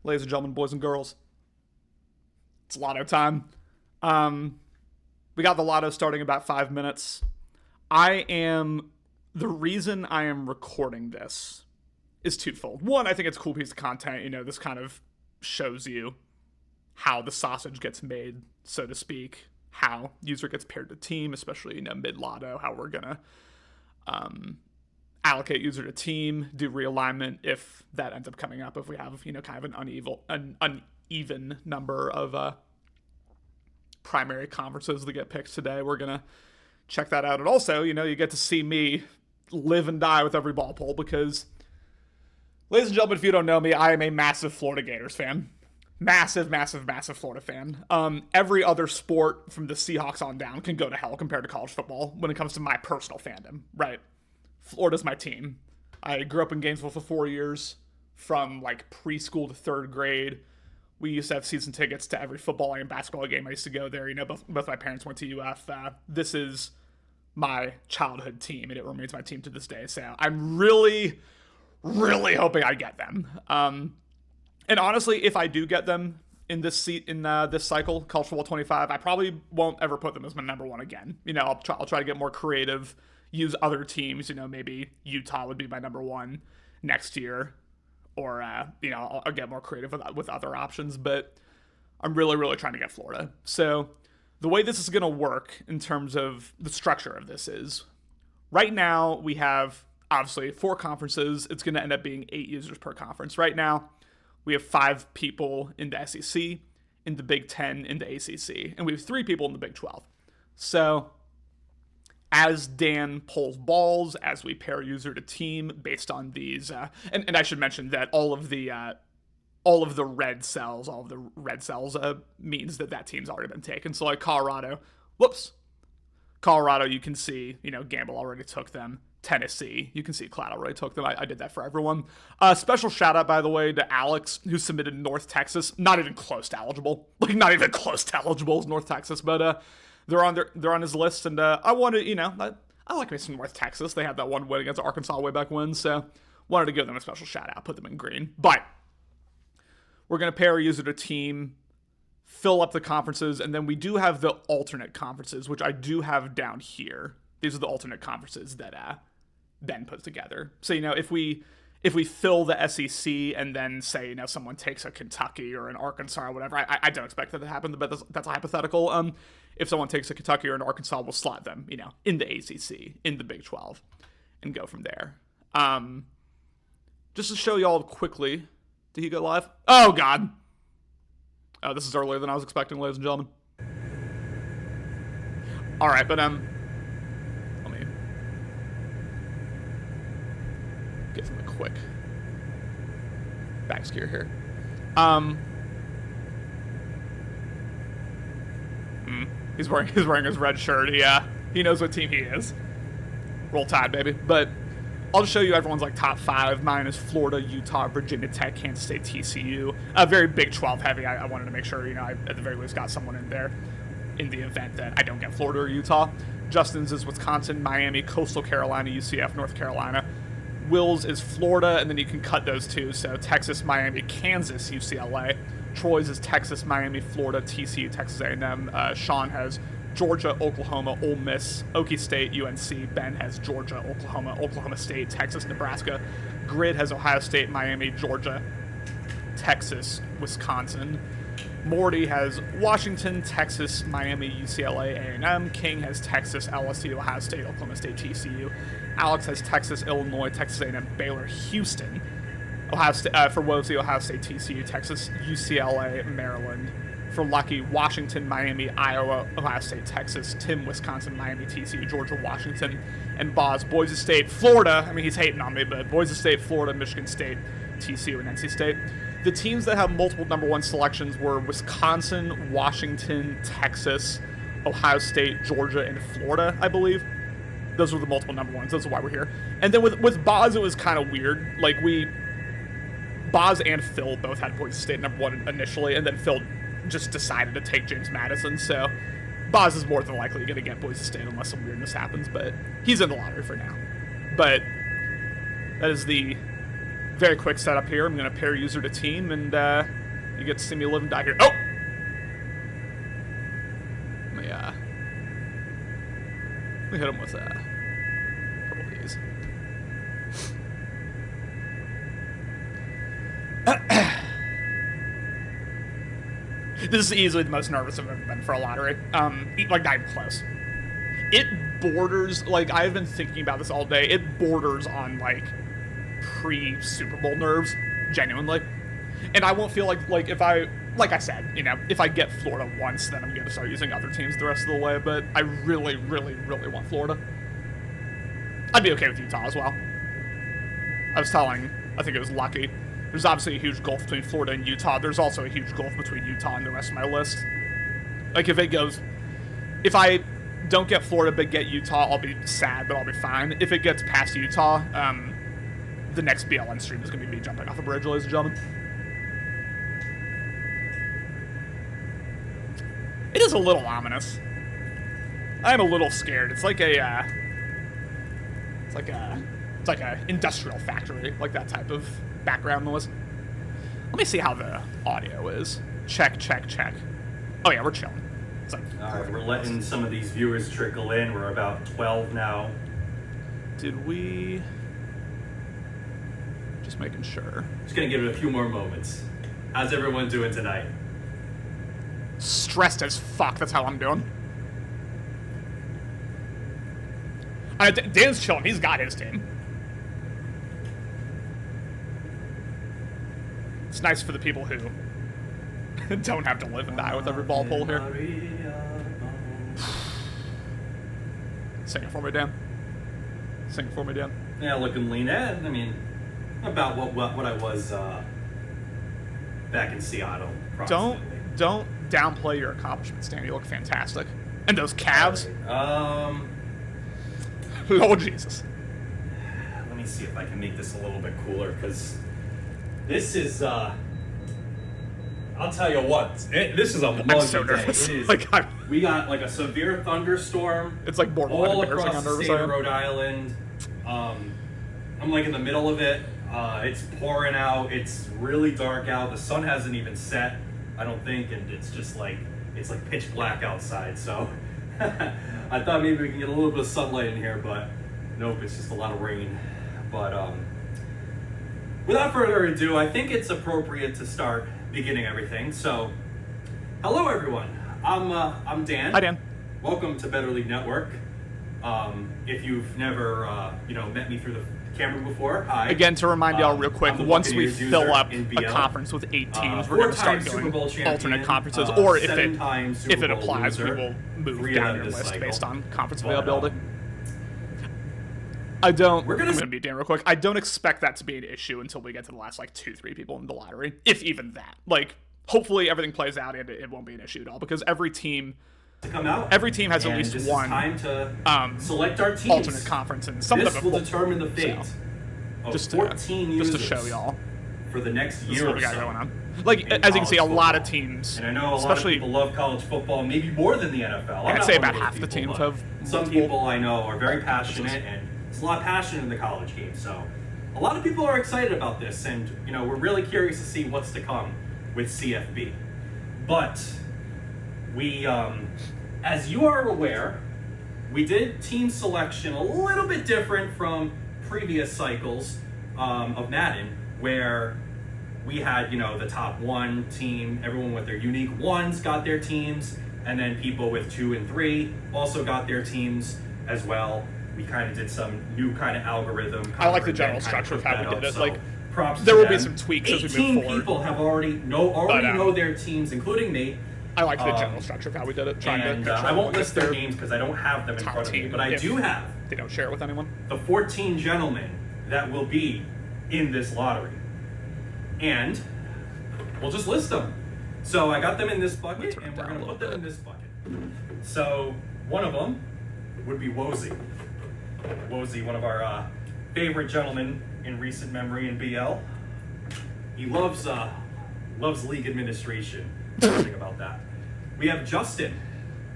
Ladies and gentlemen, boys and girls, it's Lotto time. We got the Lotto starting in about 5 minutes. The reason I am recording this is twofold. One, I think it's a cool piece of content. This kind of shows you how the sausage gets made, so to speak, how user gets paired to team, especially, mid-Lotto, how we're going to allocate user to team, do realignment if that ends up coming up, if we have, kind of an uneven number of primary conferences that get picked today. We're going to check that out. And also, you get to see me live and die with every ball poll because, ladies and gentlemen, if you don't know me, I am a massive Florida Gators fan. Massive, massive, massive Florida fan. Every other sport from the Seahawks on down can go to hell compared to college football when it comes to my personal fandom, right? Florida's my team. I grew up in Gainesville for 4 years, from like preschool to third grade. We used to have season tickets to every football and basketball game. I used to go there. Both my parents went to UF. This is my childhood team, and it remains my team to this day. So I'm really, really hoping I get them. And honestly, if I do get them in this this cycle, College Football 25, I probably won't ever put them as my number one again. I'll try to get more creative, use other teams. Maybe Utah would be my number one next year, or I'll get more creative with other options. But I'm really, really trying to get Florida. So the way this is going to work in terms of the structure of this is, right now we have obviously 4 conferences. It's going to end up being 8 users per conference. Right now we have 5 people in the SEC, in the Big Ten, in the ACC, and we have 3 people in the Big 12. So as Dan pulls balls, as we pair user to team based on these, and I should mention that all of the red cells means that team's already been taken. So like Colorado, you can see, Gamble already took them. Tennessee, you can see Cloud already took them. I did that for everyone. Special shout out, by the way, to Alex, who submitted North Texas. Not even close to eligible. Not even close to eligible is North Texas, but they're on his list, and I wanted, I like me some North Texas. They had that one win against Arkansas way back when, so wanted to give them a special shout out, put them in green. But we're going to pair user to team, fill up the conferences, and then we do have the alternate conferences, which I do have down here. These are the alternate conferences that Ben puts together. So, if we fill the SEC and then say, someone takes a Kentucky or an Arkansas or whatever, I don't expect that to happen, but that's a hypothetical. If someone takes a Kentucky or an Arkansas, we'll slot them, in the ACC, in the Big 12, and go from there. Just to show y'all quickly, did he go live? Oh, God. Oh, this is earlier than I was expecting, ladies and gentlemen. All right, but, let me give him a quick back steer here. He's wearing his red shirt. He knows what team he is. Roll Tide, baby. But I'll just show you everyone's top 5. Mine is Florida, Utah, Virginia Tech, Kansas State, TCU. Very Big 12 heavy. I wanted to make sure I at the very least got someone in there in the event that I don't get Florida or Utah. Justin's is Wisconsin, Miami, Coastal Carolina, UCF, North Carolina. Will's is Florida, and then you can cut those two. So Texas, Miami, Kansas, UCLA. Troy's is Texas, Miami, Florida, TCU, Texas A&M. Sean has Georgia, Oklahoma, Ole Miss, Okie State, UNC. Ben has Georgia, Oklahoma, Oklahoma State, Texas, Nebraska. Grid has Ohio State, Miami, Georgia, Texas, Wisconsin. Morty has Washington, Texas, Miami, UCLA, A&M. King has Texas, LSU, Ohio State, Oklahoma State, TCU. Alex has Texas, Illinois, Texas A&M, Baylor, Houston. Ohio State, for Wozy, Ohio State, TCU, Texas, UCLA, Maryland. For Lucky, Washington, Miami, Iowa, Ohio State, Texas. Tim, Wisconsin, Miami, TCU, Georgia, Washington. And Boz, Boise State, Florida. I mean, he's hating on me, but Boise State, Florida, Michigan State, TCU, and NC State. The teams that have multiple number 1 selections were Wisconsin, Washington, Texas, Ohio State, Georgia, and Florida, I believe. Those were the multiple number 1s. Those are why we're here. And then with Boz, it was kind of weird. Boz and Phil both had Boise State number 1 initially, and then Phil just decided to take James Madison. So Boz is more than likely going to get Boise State unless some weirdness happens, but he's in the lottery for now. But that is the Very quick setup here. I'm going to pair user to team, and you get to see me live and die here. Oh! Let me hit him with a couple of these. This is easily the most nervous I've ever been for a lottery. Like, not even close. It borders, like, I've been thinking about this all day. It borders on, like, pre-Super Bowl nerves, genuinely. And I won't feel like if I, like I said, you know, if I get Florida once, then I'm going to start using other teams the rest of the way, but I really, really, really want Florida. I'd be okay with Utah as well. I was telling, I think it was Lucky, there's obviously a huge gulf between Florida and Utah. There's also a huge gulf between Utah and the rest of my list. Like, if I don't get Florida but get Utah, I'll be sad, but I'll be fine. If it gets past Utah, the next BLN stream is going to be me jumping off a bridge, ladies and gentlemen. It is a little ominous. I'm a little scared. It's like a industrial factory, like that type of background noise. Let me see how the audio is. Check. Oh yeah, we're chilling. It's like Alright, we're letting some of these viewers trickle in. We're about 12 now. Did we... Just making sure. Just gonna give it a few more moments. How's everyone doing tonight? Stressed as fuck, that's how I'm doing. Dan's chilling, he's got his team. It's nice for the people who don't have to live and die with every ball pull here. Sing it for me, Dan. Sing it for me, Dan. Yeah, looking lean in. I mean, about what I was back in Seattle. Don't downplay your accomplishments, Dan. You look fantastic. And those calves. Right. Oh, Jesus. Let me see if I can make this a little bit cooler, because this is, I'll tell you what, this is a muggy I'm so nervous. day. It is, like, we got like a severe thunderstorm. It's like borderline all embarrassing across how the nervous state I of am. Rhode Island. I'm like in the middle of it. It's pouring out. It's really dark out. The sun hasn't even set, I don't think, and it's just like, it's like pitch black outside. So I thought maybe we can get a little bit of sunlight in here, but nope, it's just a lot of rain. But without further ado, I think it's appropriate to start beginning everything. So, hello everyone. I'm Dan. Hi, Dan. Welcome to Better League Network. If you've never met me through the camera before, hi. Again, to remind y'all real quick, once we fill up a BL, conference with 8 teams, we're going to start doing alternate conferences, or if it applies, we will move down your list based on conference availability. I'm going to be Dan real quick. I don't expect that to be an issue until we get to the last, 2-3 people in the lottery, if even that. Hopefully everything plays out and it won't be an issue at all, because every team has at least one time to select our teams. Alternate conference, and some of them will determine the fate of 14 users just to show y'all for the next year this is what or we got so. Going on. As you can see, a lot of teams, and I know a lot of people love college football, maybe more than the NFL. I'd say about half the teams have. Some people I know are very passionate, and it's a lot of passion in the college game. So a lot of people are excited about this, and we're really curious to see what's to come with CFB. But we, as you are aware, we did team selection a little bit different from previous cycles of Madden, where we had, the top 1 team, everyone with their unique ones got their teams, and then people with 2 and 3 also got their teams as well. We kind of did some new kind of algorithm. I like the general structure of how we did it. So props there to will them. be some tweaks as we move 18 forward. people have already know their teams, including me. I like the general structure of how we did it. I won't list their names because I don't have them in front of me, but I do have. They don't share it with anyone. The 14 gentlemen that will be in this lottery, and we'll just list them. So I got them in this bucket, and we're going to put them in this bucket. So one of them would be Wozy. Wozy, one of our favorite gentlemen in recent memory in BL. He loves league administration. Something about that. We have Justin.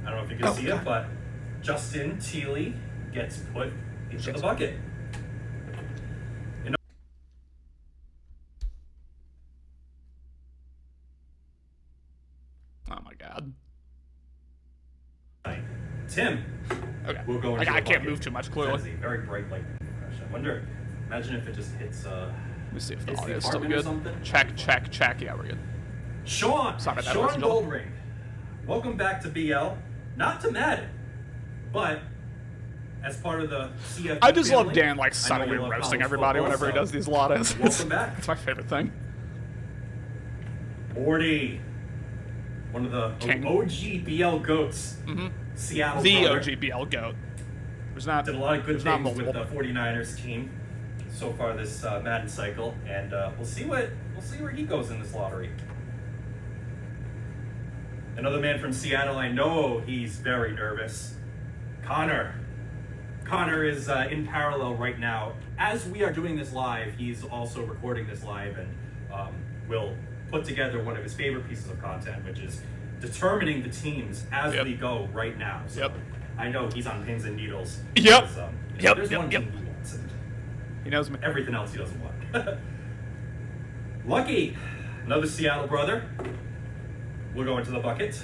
I don't know if you can see it, but Justin Teely gets put into the bucket. bad. Tim. Okay. We'll go into like, I the can't bucket. move too much, clearly. That is a very bright light flash. I wonder. Imagine if it just hits. Let me see if the hits audio is the still apartment or good. something. Check. Yeah, we're good. Sean. Sorry about that, Sean ladies and gentlemen. Goldring. Welcome back to BL. Not to Madden, but as part of the CFB I just love family. Dan, I like, know subtly you love roasting college everybody football, whenever he so does these lottos. Welcome back. It's my favorite thing. Morty. One of the King. OG BL goats. Mm-hmm. Seattle The brother. OGBL GOAT. There's not. Did a lot of good there's not things with the multiple. 49ers team so far this Madden cycle, and we'll see where he goes in this lottery. Another man from Seattle, I know he's very nervous. Connor. Connor is in parallel right now. As we are doing this live, he's also recording this live and will put together one of his favorite pieces of content, which is determining the teams as we go right now. So I know he's on pins and needles. Yep. Because, there's one team he wants, and He knows me. everything else he doesn't want. Lucky, another Seattle brother. We'll go into the bucket.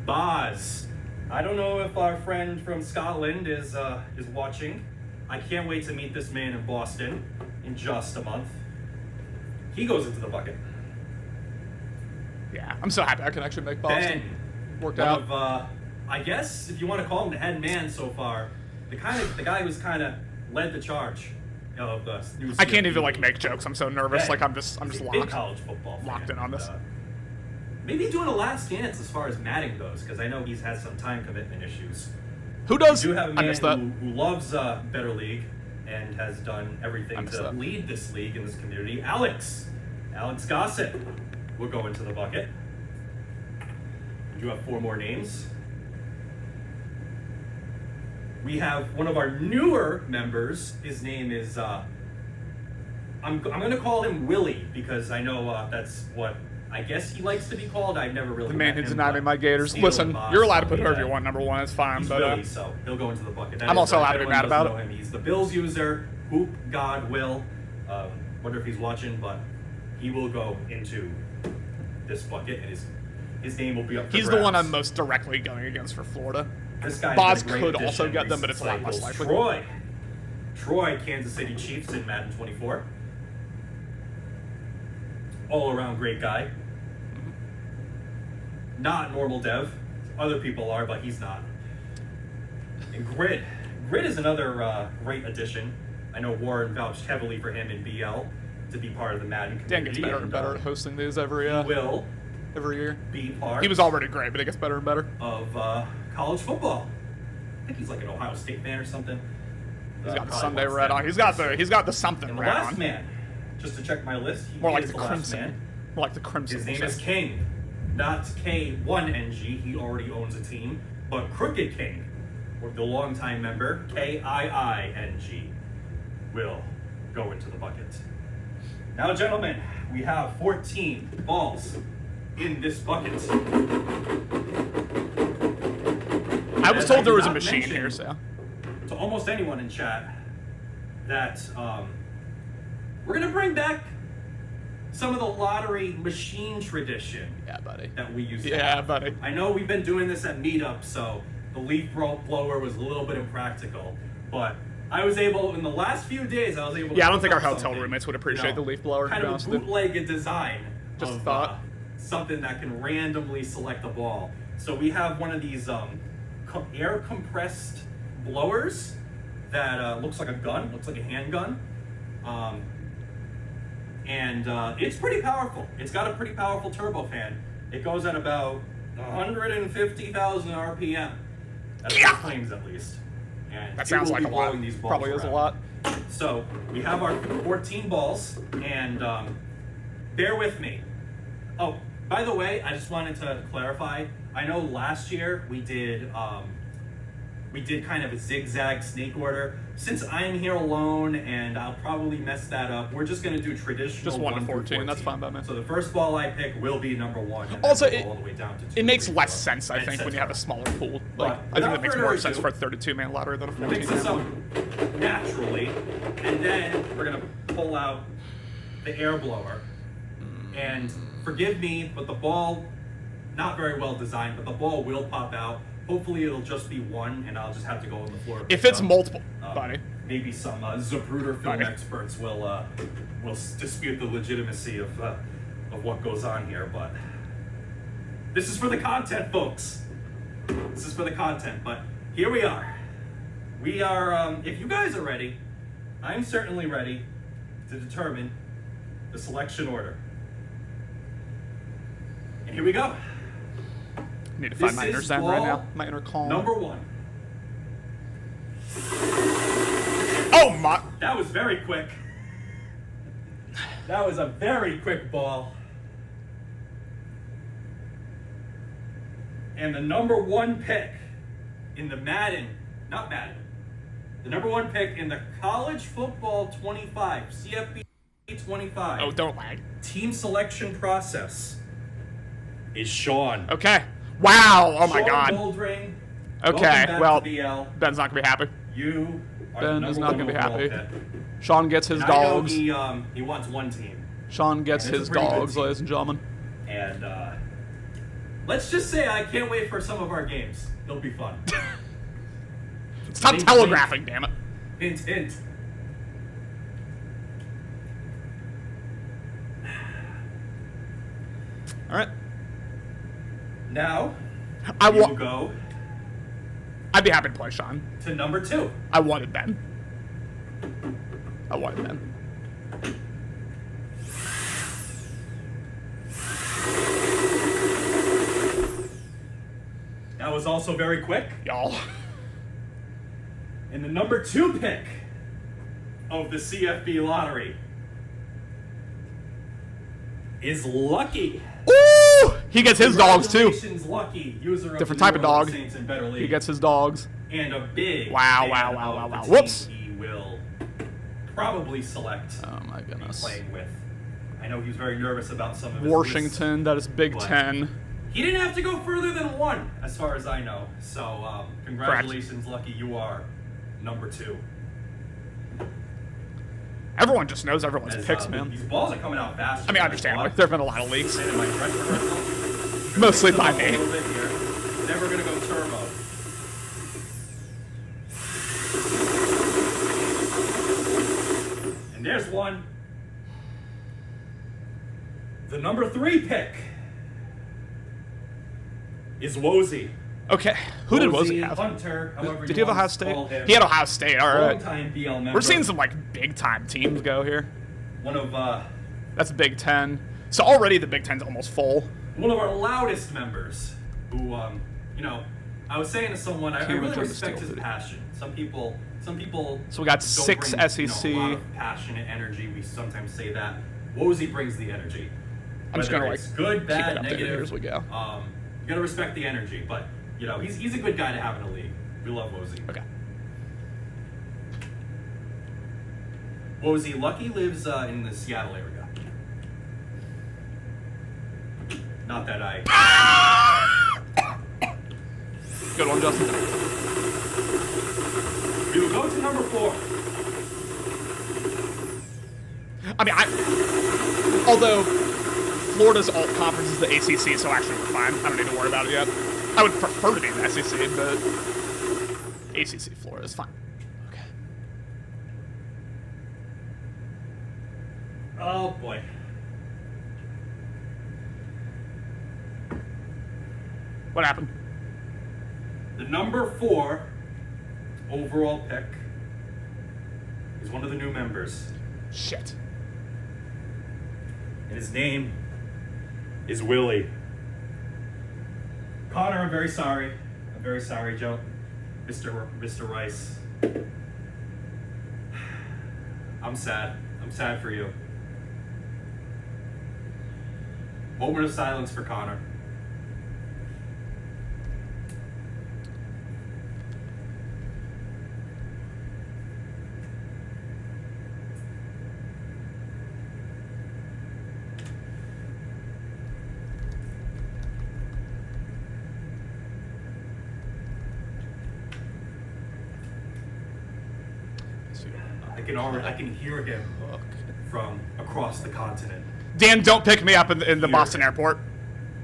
Boz. I don't know if our friend from Scotland is watching. I can't wait to meet this man in Boston in just a month. He goes into the bucket. Yeah, I'm so happy I can actually make Boston. Ben, Worked one out. of, I guess if you want to call him the head man so far, the guy who's kind of led the charge of the new. I can't CFB. even like make jokes. I'm so nervous. Ben, Like I'm just he's a big locked. college football fan, locked in on this. Maybe doing a last dance as far as Madden goes, because I know he's had some time commitment issues. Who does? We do have a I man missed that. who loves Better League and has done everything to that. lead this league in this community. Alex Gossett will go into the bucket. We do have 4 more names. We have one of our newer members. His name is, I'm going to call him Willie because I know that's what I guess he likes to be called. I've never really The man met who him, denied me but my Gators. Steele Listen, and Boss you're allowed to tell put me whoever you that want. Number one, it's fine. he's But Willie, so he'll go into the bucket. That I'm is, also allowed to be everyone mad about doesn't it. know him. He's the Bills user, Hoop God Will. Wonder if he's watching, but he will go into this bucket, and his name will be up for he's grabs. the one I'm most directly going against for Florida. This guy's Boz been a great could addition also in get them, but recent it's a lot less cycles. likely. Troy, Kansas City Chiefs in Madden 24. All around great guy. Not normal dev. Other people are, but he's not. And Grid. Grid is another great addition. I know Warren vouched heavily for him in BL to be part of the Madden community. Dan gets better and better at hosting these every Will year. be part He was already great, but it gets better and better. of college football. I think he's like an Ohio State fan or something. He's got the Probably Sunday wants red them on. He's got the something And the red last on. man, just to check my list, he More like is the last crimson. man. More like the crimson. His name is King, not K1NG. He already owns a team, but Crooked King, or the longtime member KIING, will go into the bucket. Now, gentlemen, we have 14 balls in this bucket. I was As told I there did was a not machine mention here, so. To almost anyone in chat that we're gonna bring back some of the lottery machine tradition Yeah, buddy. that we used to Yeah, have. buddy. I know we've been doing this at meetups, so the leaf blower was a little bit impractical, but I was able, in the last few days, I was able to Yeah, I don't think our cook up hotel something, roommates would appreciate the leaf blower, to kind be of honest a with you. bootlegged design Just a of thought. something that can randomly select a ball. So we have one of these air compressed blowers that looks like a gun, looks like a handgun. And it's pretty powerful. It's got a pretty powerful turbofan. It goes at about 150,000 RPM. That's what it claims, at least. And That it sounds will like be a lot. blowing these balls Probably is a around. lot. So we have our 14 balls, and bear with me. Oh, by the way, I just wanted to clarify. I know last year we did kind of a zigzag snake order. Since I'm here alone and I'll probably mess that up, we're just gonna do traditional. Just 1 to through 14, that's fine by me. So the first ball I pick will be number 1. And Also, then we'll go all the way down to 2, It makes 3, less 4, sense, I and think, when you have a etc. smaller pool. But Like, I think without that makes further more sense ado, for a 32-man lottery than a Mix this 14-man. up naturally, and then we're gonna pull out the air blower. And forgive me, but the ball, not very well designed, but the ball will pop out. Hopefully it'll just be one, and I'll just have to go on the floor. If it's multiple, buddy. Maybe some Zapruder film experts will dispute the legitimacy of what goes on here, but this is for the content, folks. This is for the content, but here we are. We are, if you guys are ready, I'm certainly ready to determine the selection order. And here we go. I need to find my inner zen right now. My inner calm. Number 1. Oh my! That was very quick. That was a very quick ball. And the number 1 pick in the Madden, not Madden, the number 1 pick in the College Football 25, CFB25. Oh, don't lag. Team selection process is Sean. Okay. Wow. Oh my Sean God. Goldring, Okay. Well, BL. Ben's not gonna be happy. You are Ben the is number not one gonna be overall happy. pick. Sean gets his And I know dogs. he wants one team. Sean gets And it's his a pretty good dogs, team. ladies and gentlemen. And let's just say I can't wait for some of our games. They'll be fun. Stop Hint, telegraphing, damn it. Hint, hint. All right. Now, I you want. go I'd be happy to play Sean. to number 2. I wanted Ben. I wanted Ben. That was also very quick. Y'all. And the number 2 pick of the CFB lottery is Lucky. Ooh! He gets his dogs too. Congratulations, Lucky, user of Different the type of New Orleans dog. Saints and Better League. He gets his dogs. And a big Wow, fan wow, of wow, wow, the wow. team Whoops. he will probably select Oh my to be goodness. playing with. I know he's very nervous about some of his Washington, that is Big But- Ten. He didn't have to go further than 1, as far as I know. So, congratulations, Lucky. You are number 2. Everyone just knows everyone's As, picks, man. These balls are coming out fast. I mean, I understand. Like, there have been a lot of leaks. And in my dress rehearsal, Mostly by a me. little bit here. Then we're gonna go turbo. And there's one. The number 3 pick is Wozy. Okay. Who did Wozy have? Hunter, however Did he you have Ohio want to call State? him. He had Ohio State, alright. Longtime BL member. We're seeing some, like, big-time teams go here. One of That's Big Ten. So already the Big Ten's almost full. our loudest members, who I was saying to someone, I Cameron really Jones respect still his did it. passion. Some people. So we got don't 6 bring, SEC. a lot of passionate energy. We sometimes say that. Wozy brings the energy. I'm just Whether gonna, it's like, good, keep bad, it up there negative. here as we go. You gotta respect the energy, but he's a good guy to have in the league. We love Wozy. Okay. Wozy, Lucky lives in the Seattle area. Not that I. Good one, Justin. We will go to number 4. I mean, although Florida's alt conference is the ACC, so actually we're fine. I don't need to worry about it yet. I would prefer to be in the SEC, but ACC Florida is fine. Okay. Oh boy. What happened? The number 4 overall pick is one of the new members. Shit. And his name is Willie. Connor, I'm very sorry. I'm very sorry, Joe. Mr. Rice. I'm sad. I'm sad for you. Moment of silence for Connor. I can hear him from across the continent. Dan, don't pick me up in the Here. Boston airport.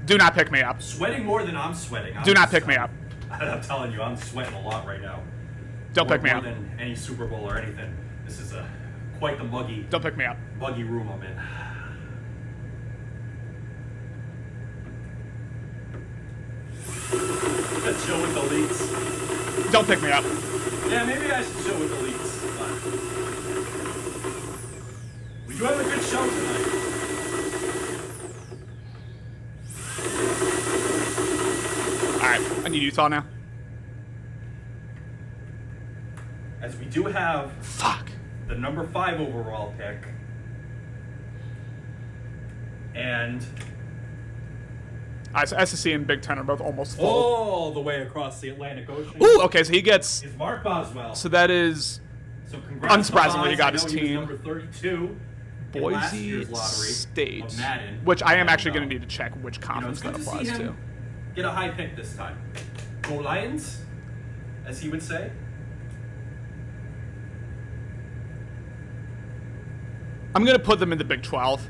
Do not pick me up. Sweating more than I'm sweating. Do not pick me up. I'm telling you, I'm sweating a lot right now. Don't pick me More up. than any Super Bowl or anything. This is quite the muggy Don't pick me up. room I'm in. Let's chill with the leaks. Don't pick me up. Yeah, maybe I should chill with the leaks. But we do have a good show tonight. Alright, I need Utah now. As we do have Fuck. the number 5 overall pick. And Alright, so SEC and Big Ten are both almost full. all the way across the Atlantic Ocean Ooh, okay, so he gets... is Mark Boswell. So that is So congrats unsurprisingly, to he got Boz. his I know he team. was number 32 in last Boise year's lottery State, of Madden. which I am And, actually going to need to check which it's conference good that to see applies to. him get a high pick this time. Go Lions, as he would say. I'm going to put them in the Big 12.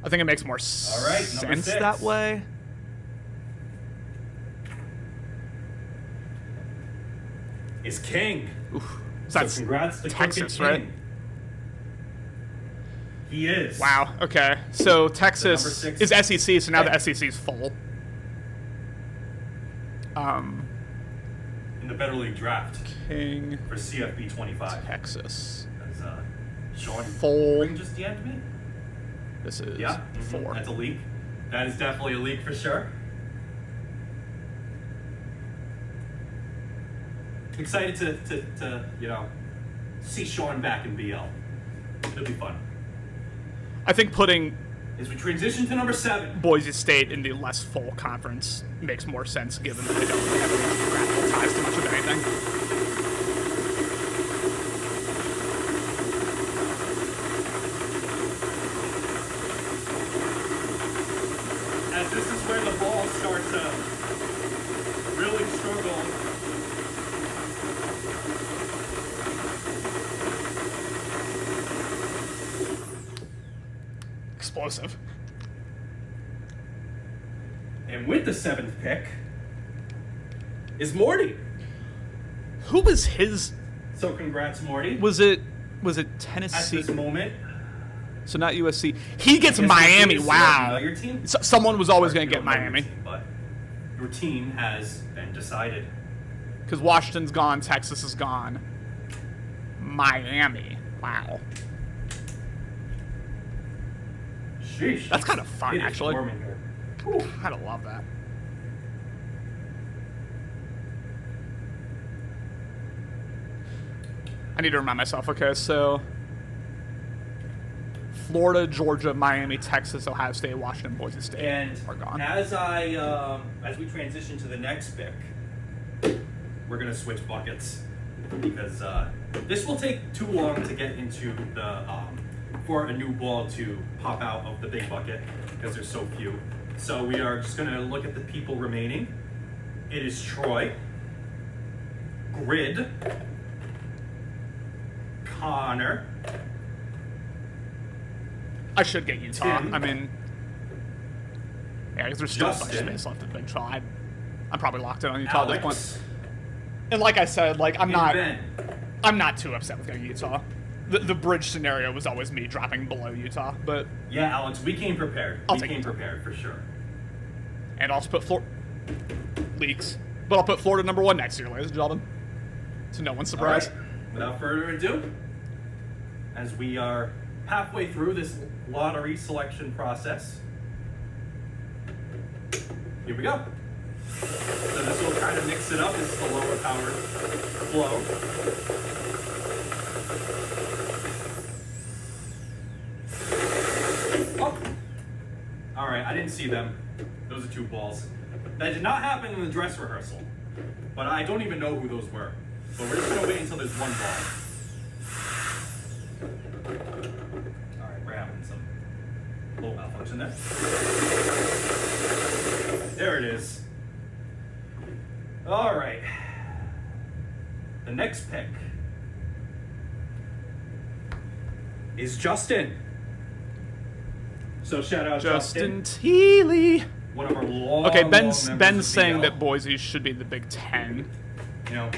I think it makes more All right, number sense 6. that way. Is King. Oof. So That's congrats to Texas, Crooked right? King. He is. Wow. Okay. So number Texas 6 is SEC, so now the pick. SEC is full. In the Better League draft King, for CFB25. Texas. As Sean Full. Ring just DM'd me. This is Yeah, 4. That's a leak. That is definitely a leak for sure. Excited to see Sean back in BL. It'll be fun. I think putting As we transition to number 7. Boise State in the less full conference makes more sense given that they don't really have any geographical ties to much of anything. As this is where the ball starts to really struggle. Explosive. And with the 7th pick is Morty. Who was his? So congrats, Morty. Was it At Tennessee? this moment, So not USC. He gets Yes, Miami. your team is- Wow. your team. Someone was always Or going you to get don't know your Miami team, but your team has been decided. because Washington's gone, Texas is gone. Miami. Wow. Sheesh. That's kind of fun, It is actually. warm in here. I don't love that. I need to remind myself. Okay, so Florida, Georgia, Miami, Texas, Ohio State, Washington, Boise State And are gone. as we transition to the next pick, we're gonna switch buckets because this will take too long to get into the for a new ball to pop out of the big bucket because there's so few. So we are just gonna look at the people remaining. It is Troy, Grid, Connor. I should get Utah. Tim. I mean, yeah, because there's still a bunch of Justin. space left in Big 12. I'm probably locked in on Utah at this Alex, point. And like I said, like and Ben. I'm not too upset with getting Utah. The bridge scenario was always me dropping below Utah, but Yeah, Alex, we came prepared. I'll We take came Utah. prepared for sure. and I'll put leaks, but I'll put Florida number 1 next year, ladies and gentlemen. To no one's surprise. All right. Without further ado, as we are halfway through this lottery selection process, here we go. So this will kind of mix it up. This is the lower powered flow. Oh. All right, I didn't see them. Those are 2 balls. That did not happen in the dress rehearsal, but I don't even know who those were. But we're just gonna wait until there's 1 ball. All right, we're having some little malfunction there. There it is. All right. The next pick is Justin. So shout out Justin. Teely. One of our long, Okay, long Ben's members of saying BL. that Boise should be the Big Ten. You know,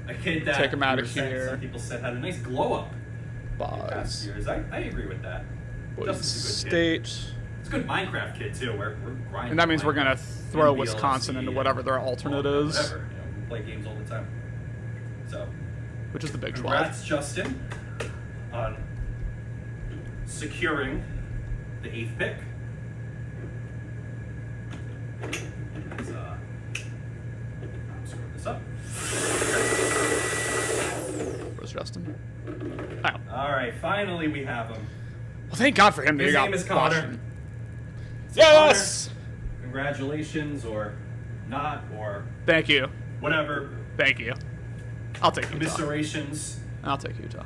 a kid that Take him out of you were saying here. some people said had a nice glow up in past Buzz. years. I agree with that. Boise Justin's a good kid. State. It's a good Minecraft kid too. We're grinding. And that means we're gonna throw BLFC Wisconsin into and whatever their alternate is, whatever. You know, we play games all the time. So, which is the Big 12. congrats, Justin, on securing the 8th pick. Let's, screw this up. Where's Justin? Oh. All right, finally we have him. Well, thank God for him. That His he got name is Connor. Washington. So Yes! Connor, congratulations, or not, or Thank you. whatever. Thank you. I'll take Utah. Commiserations. I'll take Utah.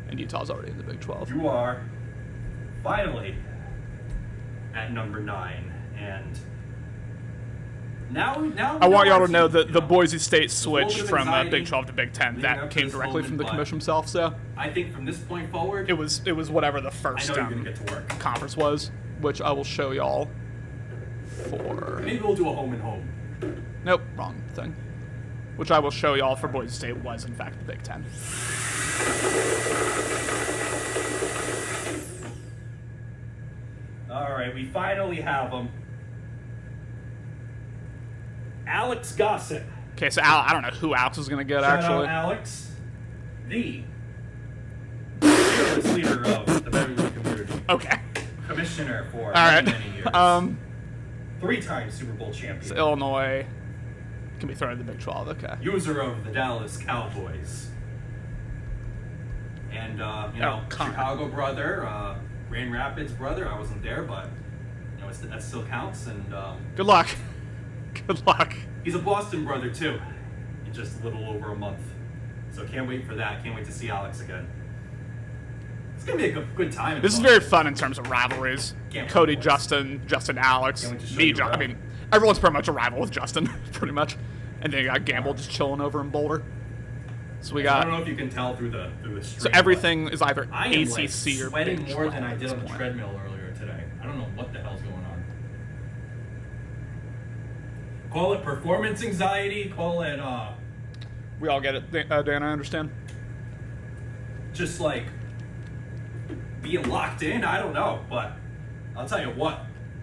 And Utah's already in the Big 12. You are finally at number 9, and now I want y'all to know that the you know, Boise State there's a little switch bit of from anxiety Big 12 to Big 10 leading that up to came this directly moment, from the but commission himself. So I think from this point forward, it was whatever the I first know you're gonna get to work. conference was, which I will show y'all for. Maybe we'll do a home and home. Nope, wrong thing. Which I will show y'all for Boise State was in fact the Big 10. All right, we finally have him. Alex Gossett. Okay, so I don't know who Alex is gonna get Shout actually. out Alex, the fearless leader of the Beverly community. Okay. Commissioner for All right. many years. 3-time Super Bowl champion. So Illinois can be thrown in the Big 12. Okay. User of the Dallas Cowboys. And, you know, Connor. Chicago brother, Grand Rapids brother. I wasn't there, but, you know, that still counts. And Good luck. Good luck. he's a Boston brother, too, in just a little over a month. So can't wait for that. Can't wait to see Alex again. It's going to be a good time. This is very fun in terms of rivalries. Can't Cody, wait. Justin, Alex, Can't wait to show me, you I around. mean, everyone's pretty much a rival with Justin, pretty much. And then you got Gamble just chilling over in Boulder. So we I don't got. know if you can tell through the So stream, everything is either but I am ACC like or sweating Big more 12 than I at did this on the point. treadmill earlier today. I don't know what the hell's going on. Call it performance anxiety. Call it We all get it, Dan. I understand. just like being locked in. I don't know, but I'll tell you what.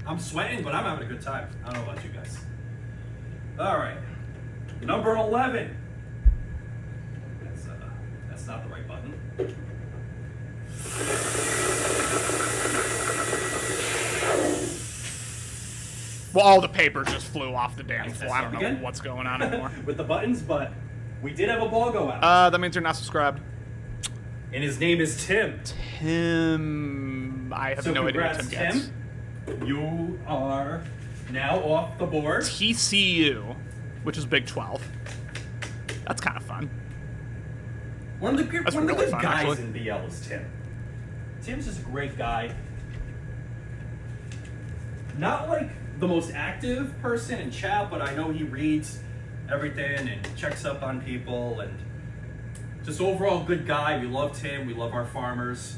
I'm sweating, but I'm having a good time. I don't know about you guys. All right, number 11. That's not the right button. Well, all the papers just flew off the damn Nice, floor. that's I don't know again. what's going on anymore. With the buttons, but we did have a ball go out. That means you're not subscribed. And his name is Tim. Tim. I have So no idea what congrats, Tim gets. Tim. You are now off the board. TCU, which is Big 12. That's kind of fun. One of the good, That's one of the really good fun, guys actually. in BL is Tim. Tim's just a great guy. Not like the most active person in chat, but I know he reads everything and checks up on people, and just overall good guy. We love Tim. We love our farmers.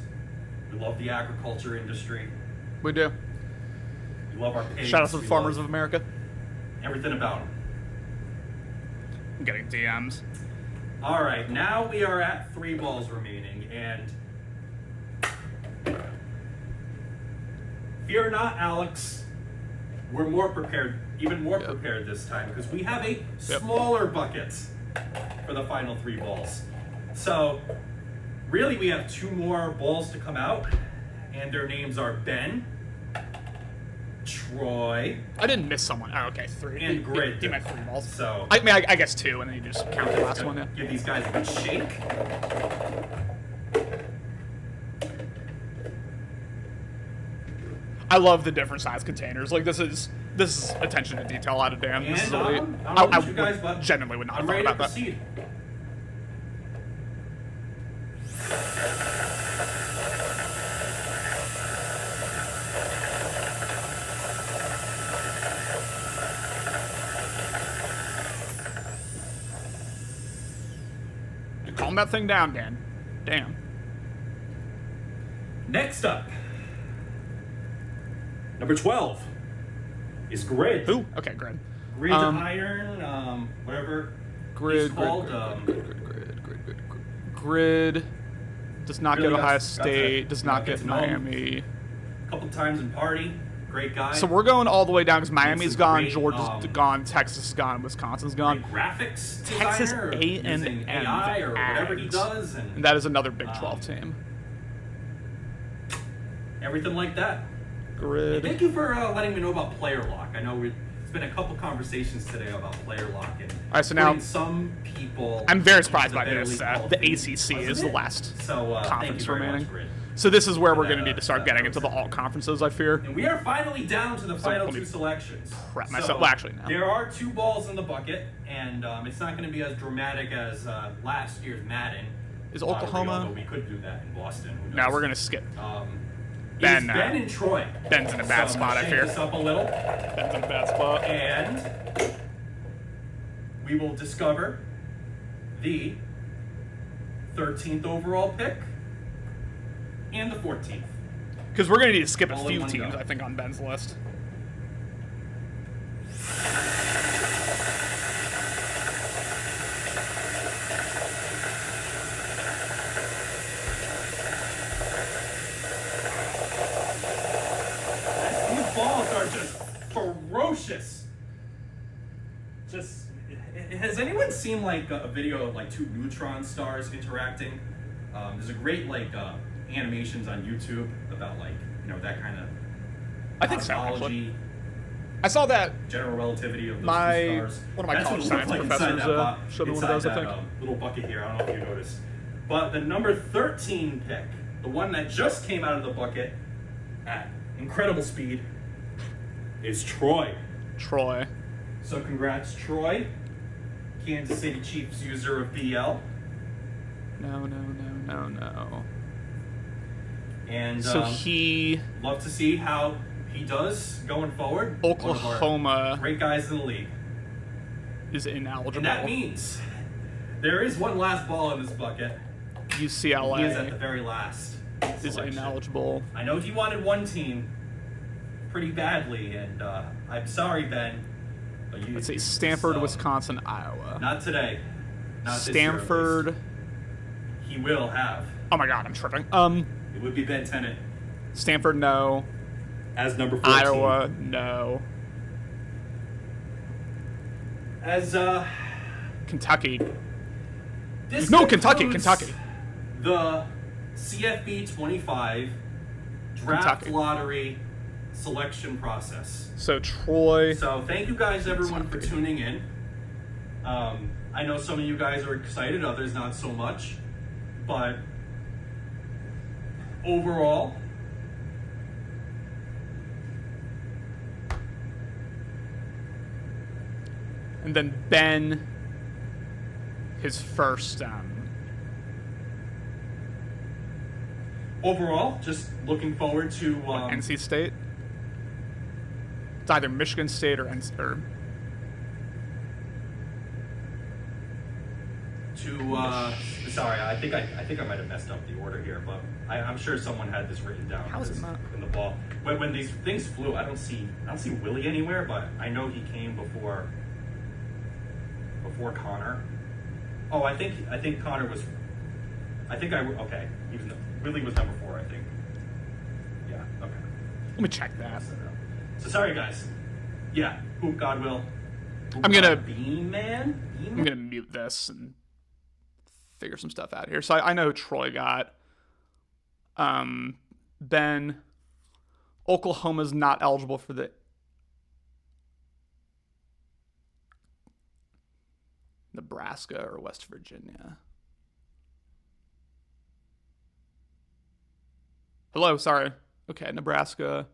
We love the agriculture industry. We do. We love our pigs. Shout out to the We farmers love of America. everything about him. I'm getting DMs. All right, now we are at 3 balls remaining, and fear not, Alex. We're more prepared, even more Yep. prepared this time, because we have a smaller bucket for the final 3 balls. So, really, we have 2 more balls to come out, and their names are Ben, Troy, I didn't miss someone. Oh, okay, 3. and Grid. He meant 3 balls. So, I mean, I guess 2, and then you just count the last one. Yeah. give these guys a good shake. I love the different size containers. Like this is attention to detail out of Dan. This is And, elite. I don't know I about you guys, but genuinely would not I'm have thought ready to about that. proceed. that thing down, Dan. Damn. Next up, number 12 is Grid. Who? Okay, Grid. Grid Iron, whatever Grid, it's called. Grid does not Really get Ohio got State, does not get to know him. Miami. A couple times in party. Great guy. So we're going all the way down because Miami's some gone, great, Georgia's gone, Texas is gone, Wisconsin's gone. Great graphics Texas designer, A&M using AI or whatever he does, And that is another Big 12 team. everything like that. Grid. Thank you for letting me know about player lock. I know it's been a couple conversations today about player lock and right, so now some people. I'm very surprised by Better this. League Hall of The Fame. ACC is the last So, thank conference you very remaining. much, Grid. So this is where we're that, going to need to start getting into the alt conferences, I fear. And we are finally down to the final let me two selections. prep myself. Well, actually, no. There are 2 balls in the bucket, and it's not going to be as dramatic as last year's Madden. Is Oklahoma? Although we could do that in Boston. Who knows? Now we're going to skip. Ben, Ben, Ben and Troy. Ben's in a bad So spot, I shake fear. this up a little, Ben's in a bad spot. and we will discover the 13th overall pick and the 14th. Because we're going to need to skip a All in few one teams, go. I think, on Ben's list. These balls are just ferocious. Has anyone seen like a video of like 2 neutron stars interacting? There's a great like animations on YouTube about like that kind of I think so, cosmology, actually. I saw that general relativity of those My- 2 stars. one of my That's college what it looked science inside professors, that showed me one of those, I inside think. that, little bucket here. I don't know if you noticed, but the number 13 pick, the one that just came out of the bucket at incredible speed, is Troy. Troy. So congrats, Troy, Kansas City Chiefs user of BL. No. And So he... love to see how he does going forward. One of our Oklahoma great guys in the league. is ineligible. And that means there is one last ball in this bucket. He is at the UCLA very last. is selection. ineligible. I know he wanted one team pretty badly, and I'm sorry, Ben. But you, Let's see, Stanford, so, Wisconsin, Iowa. Not today. Not this year, at least. Stanford. He will have. Oh my god, I'm tripping. It would be Ben Tennant Stanford, no. as number 14. Iowa, no. As Kentucky. this No, Kentucky. concludes the CFB25 draft Kentucky. lottery selection process. So Troy. So thank you guys, everyone, for Kentucky. tuning in. I know some of you guys are excited, others not so much, but overall, And then Ben, his first. just looking forward to NC State. It's either Michigan State or NC. Sorry, I think I might have messed up the order here, but I'm sure someone had this written down. How is it not? In the ball? When these things flew, I don't see Willie anywhere, but I know he came before Connor. Oh, I think Connor was. Okay. Willie was number 4, I think. Yeah. Okay. Let me check that. So sorry, guys. Yeah. Hoop God will. I'm gonna- Beam Man. I'm gonna mute this and figure some stuff out here. So I know Troy got. Ben. Oklahoma's not eligible for the. Nebraska or West Virginia. Hello, sorry. Okay, Nebraska.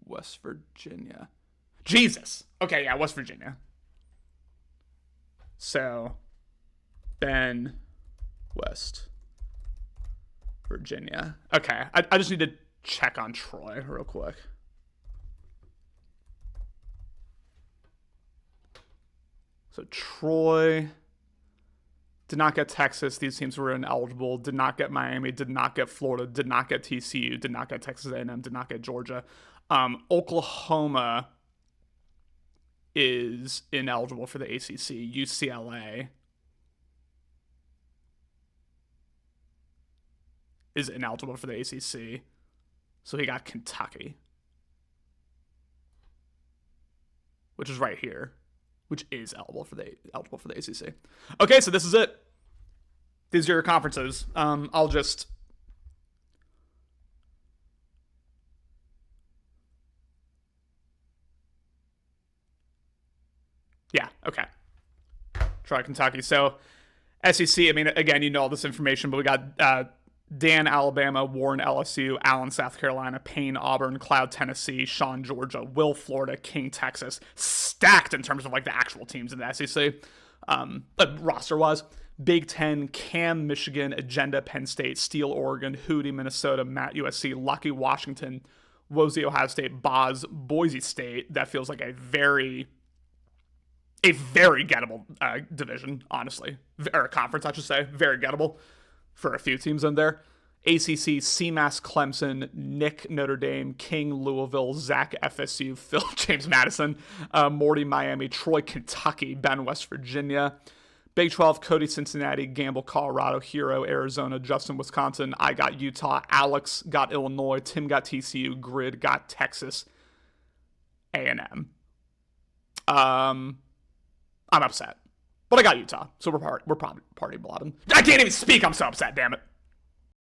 West Virginia. Jesus. Okay, yeah, West Virginia. So, Ben, West Virginia. Okay, I just need to check on Troy real quick. So Troy did not get Texas. These teams were ineligible. Did not get Miami. Did not get Florida. Did not get TCU. Did not get Texas A&M. Did not get Georgia. Oklahoma is ineligible for the ACC. UCLA is ineligible for the ACC. So he got Kentucky, which is right here, which is eligible for the ACC. Okay, so this is it. These are your conferences. I'll just okay. Try Kentucky. So SEC. I mean, again, you know all this information, but we got Dan, Alabama, Warren, LSU, Allen, South Carolina, Payne, Auburn, Cloud, Tennessee, Sean, Georgia, Will, Florida, King, Texas. Stacked in terms of like the actual teams in the SEC, roster-wise. Big Ten, Cam, Michigan, Agenda, Penn State, Steel, Oregon, Hootie, Minnesota, Matt, USC, Lucky, Washington, Wozie, Ohio State, Boz, Boise State. That feels like a very gettable division, honestly. Or a conference, I should say. Very gettable for a few teams in there. ACC, CMAS, Clemson, Nick, Notre Dame, King, Louisville, Zach, FSU, Phil, James Madison, Morty, Miami, Troy, Kentucky, Ben, West Virginia. Big 12, Cody, Cincinnati, Gamble, Colorado, Hero, Arizona, Justin, Wisconsin. I got Utah. Alex got Illinois. Tim got TCU. Grid got Texas A&M. I'm upset. But I got Utah, so we're probably party blotting. I can't even speak. I'm so upset, damn it.